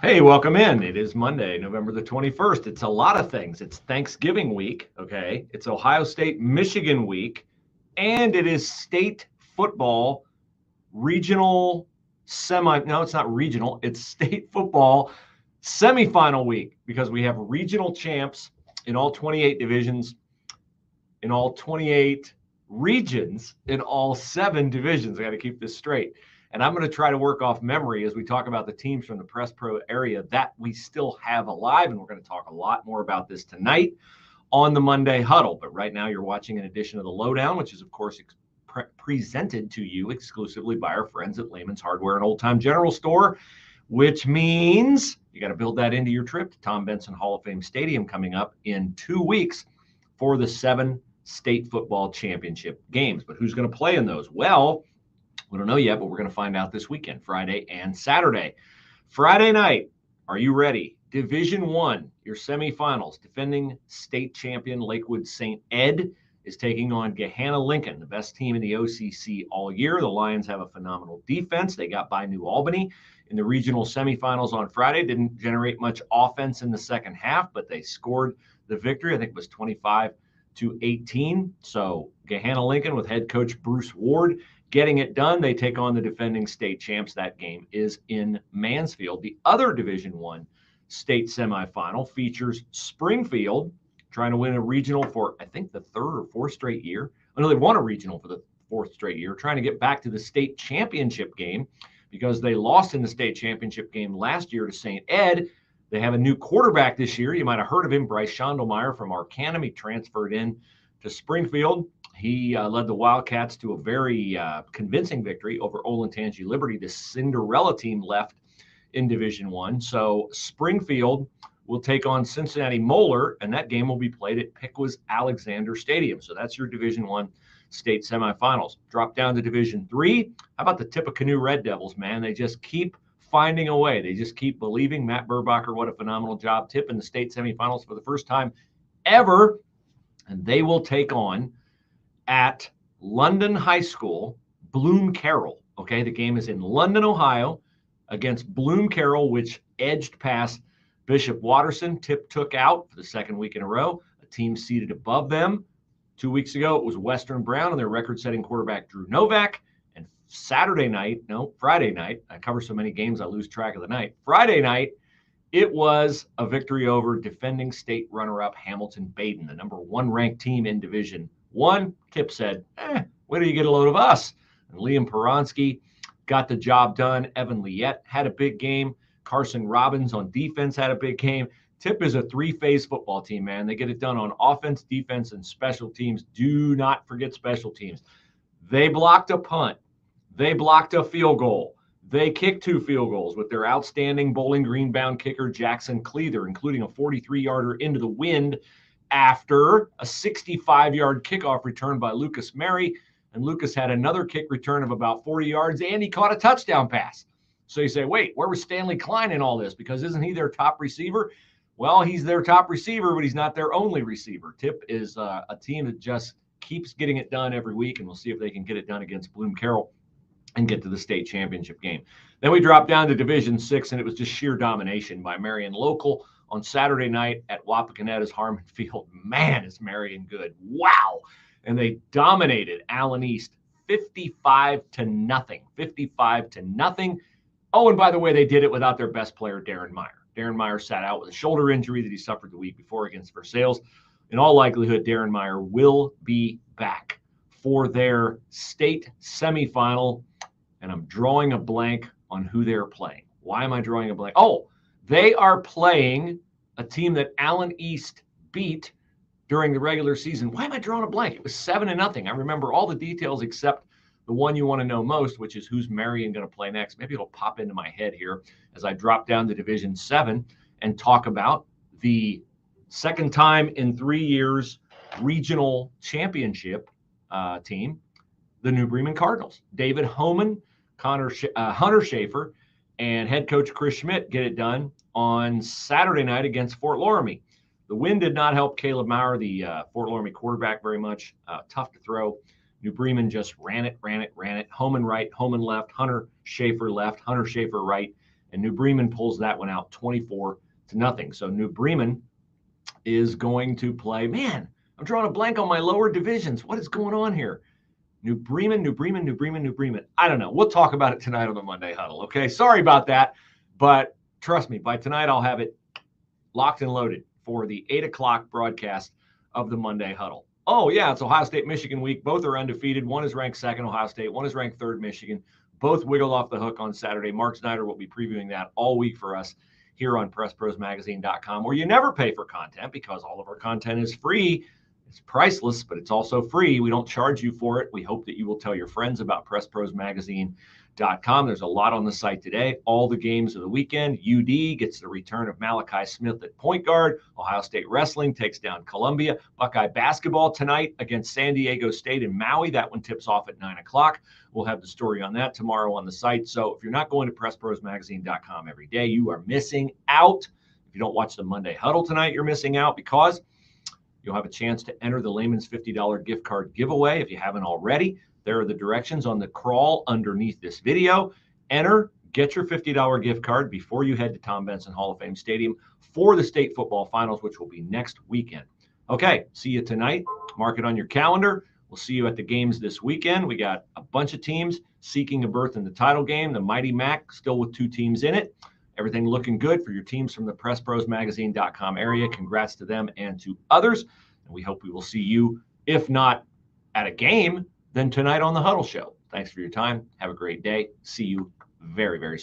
Hey, welcome in. It is Monday, November the 21st. It's a lot of things. It's Thanksgiving week, okay? It's Ohio State, Michigan week, and it is state football regional no, it's not regional. It's state football semifinal week because we have regional champs in all 28 divisions, in all 28 regions, in all 7 divisions. I got to keep this straight. And I'm going to try to work off memory as we talk about the teams from the PressPro area that we still have alive. And we're going to talk a lot more about this tonight on the Monday Huddle. But right now, you're watching an edition of the Lowdown, which is, of course, presented to you exclusively by our friends at Lehman's Hardware and Old Time General Store, which means you got to build that into your trip to Tom Benson Hall of Fame Stadium coming up in 2 weeks for the 7 state football championship games. But who's going to play in those? Well, we don't know yet, but we're going to find out this weekend, Friday and Saturday. Friday night, are you ready? Division I, your semifinals. Defending state champion Lakewood St. Ed is taking on Gahanna Lincoln, the best team in the OCC all year. The Lions have a phenomenal defense. They got by New Albany in the regional semifinals on Friday. Didn't generate much offense in the second half, but they scored the victory. I think it was 25-18. So Gahanna Lincoln with head coach Bruce Ward getting it done. They take on the defending state champs. That game is in Mansfield. The other Division I state semifinal features Springfield trying to win a regional for, I think, the 3rd or 4th straight year. I know they won a regional for the 4th straight year, trying to get back to the state championship game because they lost in the state championship game last year to St. Ed. They have a new quarterback this year. You might have heard of him, Bryce Schondelmeyer from Arcanum. He transferred in to Springfield. He led the Wildcats to a very convincing victory over Olentangy Liberty, the Cinderella team left in Division I. So Springfield will take on Cincinnati Moeller, and that game will be played at Pickwa's Alexander Stadium. So that's your Division I state semifinals. Drop down to Division III. How about the Tippecanoe Red Devils, man? They just keep finding a way. They just keep believing. Matt Burbacher, what a phenomenal job. Tip in the state semifinals for the first time ever. And they will take on at London High School, Bloom Carroll. Okay, the game is in London, Ohio, against Bloom Carroll, which edged past Bishop Watterson. Tip took out for the 2nd week in a row. A team seated above them 2 weeks ago, it was Western Brown and their record-setting quarterback Drew Novak. And Friday night, I cover so many games I lose track of the night. Friday night, it was a victory over defending state runner-up Hamilton Baden, the number 1 ranked team in Division I. Tip said, wait till you get a load of us. And Liam Peronsky got the job done. Evan Liette had a big game. Carson Robbins on defense had a big game. Tip is a 3-phase football team, man. They get it done on offense, defense, and special teams. Do not forget special teams. They blocked a punt. They blocked a field goal. They kicked 2 field goals with their outstanding Bowling Green-bound kicker, Jackson Cleather, including a 43-yarder into the wind after a 65-yard kickoff return by Lucas Mary. And Lucas had another kick return of about 40 yards, and he caught a touchdown pass. So you say, wait, where was Stanley Klein in all this? Because isn't he their top receiver? Well, he's their top receiver, but he's not their only receiver. Tip is a team that just keeps getting it done every week, and we'll see if they can get it done against Bloom Carroll and get to the state championship game. Then we dropped down to Division VI, and it was just sheer domination by Marion Local on Saturday night at Wapakoneta's Harmon Field. Man, is Marion good. Wow. And they dominated Allen East 55-0. 55-0. Oh, and by the way, they did it without their best player, Darren Meyer. Darren Meyer sat out with a shoulder injury that he suffered the week before against Versailles. In all likelihood, Darren Meyer will be back for their state semifinal, and I'm drawing a blank on who they're playing. Why am I drawing a blank? Oh, they are playing a team that Allen East beat during the regular season. Why am I drawing a blank? It was 7-0. I remember all the details except the one you want to know most, which is who's Marion going to play next. Maybe it'll pop into my head here as I drop down to Division VII and talk about the second time in 3 years regional championship team, the New Bremen Cardinals. David Homan, Hunter Schaefer, and head coach Chris Schmidt get it done on Saturday night against Fort Loramie. The wind did not help Caleb Maurer, the Fort Loramie quarterback, very much. Tough to throw. New Bremen just ran it. Homan right, Homan left, Hunter Schaefer left, Hunter Schaefer right. and New Bremen pulls that one out 24-0. So New Bremen is going to play. Man, I'm drawing a blank on my lower divisions. What is going on here? New Bremen. I don't know. We'll talk about it tonight on the Monday Huddle. Okay. Sorry about that. But trust me, by tonight, I'll have it locked and loaded for the 8 o'clock broadcast of the Monday Huddle. Oh, yeah. It's Ohio State, Michigan week. Both are undefeated. One is ranked second, Ohio State. One is ranked third, Michigan. Both wiggled off the hook on Saturday. Mark Snyder will be previewing that all week for us here on PressProsMagazine.com, where you never pay for content because all of our content is free. It's priceless, but it's also free. We don't charge you for it. We hope that you will tell your friends about PressProsMagazine.com. There's a lot on the site today. All the games of the weekend. UD gets the return of Malachi Smith at point guard. Ohio State Wrestling takes down Columbia. Buckeye basketball tonight against San Diego State in Maui. That one tips off at 9 o'clock. We'll have the story on that tomorrow on the site. So if you're not going to PressProsMagazine.com every day, you are missing out. If you don't watch the Monday Huddle tonight, you're missing out because you'll have a chance to enter the Layman's $50 gift card giveaway if you haven't already. There are the directions on the crawl underneath this video. Enter, get your $50 gift card before you head to Tom Benson Hall of Fame Stadium for the state football finals, which will be next weekend. Okay, see you tonight. Mark it on your calendar. We'll see you at the games this weekend. We got a bunch of teams seeking a berth in the title game. The Mighty Mac still with 2 teams in it. Everything looking good for your teams from the PressProsMagazine.com area. Congrats to them and to others. And we hope we will see you, if not at a game, then tonight on the Huddle Show. Thanks for your time. Have a great day. See you very, very soon.